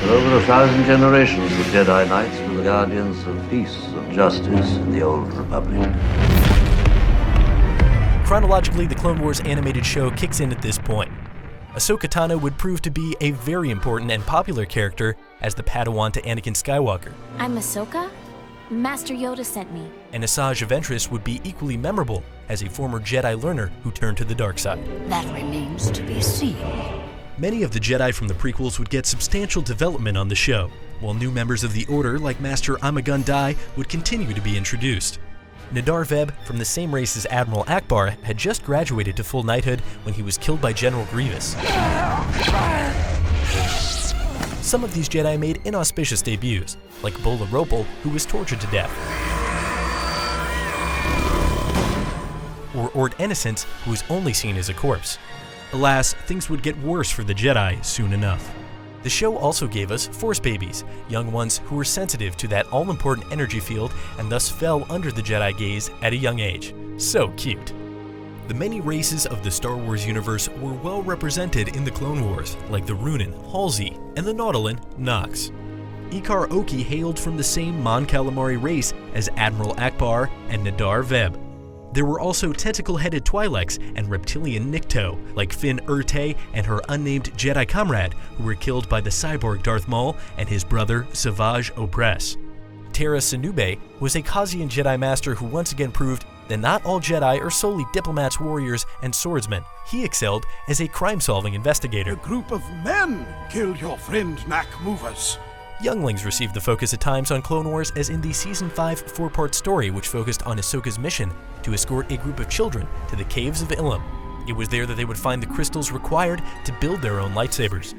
For over 1,000 generations, the Jedi Knights were the guardians of peace and justice in the Old Republic. Chronologically, the Clone Wars animated show kicks in at this point. Ahsoka Tano would prove to be a very important and popular character as the Padawan to Anakin Skywalker. I'm Ahsoka? Master Yoda sent me. And Asajj Ventress would be equally memorable as a former Jedi learner who turned to the dark side. That remains to be seen. Many of the Jedi from the prequels would get substantial development on the show, while new members of the Order like Master Amagun Dai would continue to be introduced. Nadar Veb, from the same race as Admiral Akbar, had just graduated to full knighthood when he was killed by General Grievous. Some of these Jedi made inauspicious debuts, like Bola Ropal, who was tortured to death, or Ord Innocence, who was only seen as a corpse. Alas, things would get worse for the Jedi soon enough. The show also gave us Force babies, young ones who were sensitive to that all-important energy field and thus fell under the Jedi gaze at a young age. So cute. The many races of the Star Wars universe were well represented in the Clone Wars, like the Runan, Halsey, and the Nautolan, Nox. Ikar Oki hailed from the same Mon Calamari race as Admiral Akbar and Nadar Veb. There were also tentacle-headed Twi'leks and reptilian Nikto, like Finn Urte and her unnamed Jedi comrade, who were killed by the cyborg Darth Maul and his brother Savage Opress. Terra Sinube was a Kazian Jedi Master who once again proved that not all Jedi are solely diplomats, warriors, and swordsmen. He excelled as a crime-solving investigator. A group of men killed your friend Nak Movas. Younglings received the focus at times on Clone Wars, as in the Season 5 four-part story which focused on Ahsoka's mission to escort a group of children to the Caves of Ilum. It was there that they would find the crystals required to build their own lightsabers.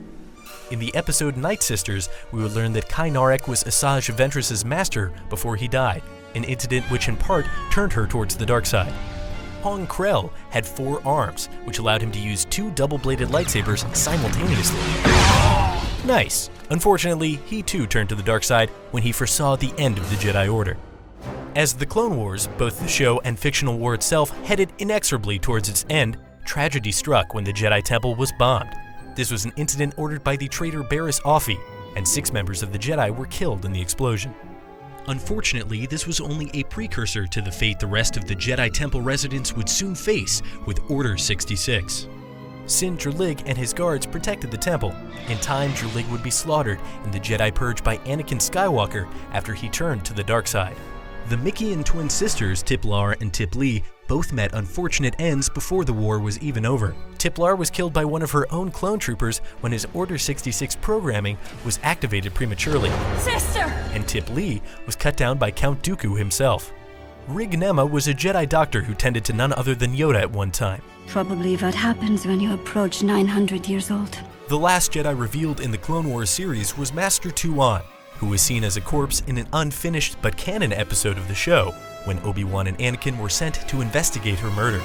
In the episode Night Sisters, we would learn that Kai Narek was Asajj Ventress' master before he died, an incident which in part turned her towards the dark side. Hong Krell had 4 arms, which allowed him to use 2 double-bladed lightsabers simultaneously. Nice. Unfortunately, he too turned to the dark side when he foresaw the end of the Jedi Order. As the Clone Wars, both the show and fictional war itself, headed inexorably towards its end, tragedy struck when the Jedi Temple was bombed. This was an incident ordered by the traitor Barriss Offee, and 6 members of the Jedi were killed in the explosion. Unfortunately, this was only a precursor to the fate the rest of the Jedi Temple residents would soon face with Order 66. Sin Drlig and his guards protected the temple. In time, Drlig would be slaughtered in the Jedi Purge by Anakin Skywalker after he turned to the dark side. The Mikian twin sisters, Tiplar and Tipli, both met unfortunate ends before the war was even over. Tiplar was killed by one of her own clone troopers when his Order 66 programming was activated prematurely. Sister! And Tipli was cut down by Count Dooku himself. Rig Nema was a Jedi doctor who tended to none other than Yoda at one time. Probably what happens when you approach 900 years old. The last Jedi revealed in the Clone Wars series was Master Tuan, who was seen as a corpse in an unfinished but canon episode of the show, when Obi-Wan and Anakin were sent to investigate her murder.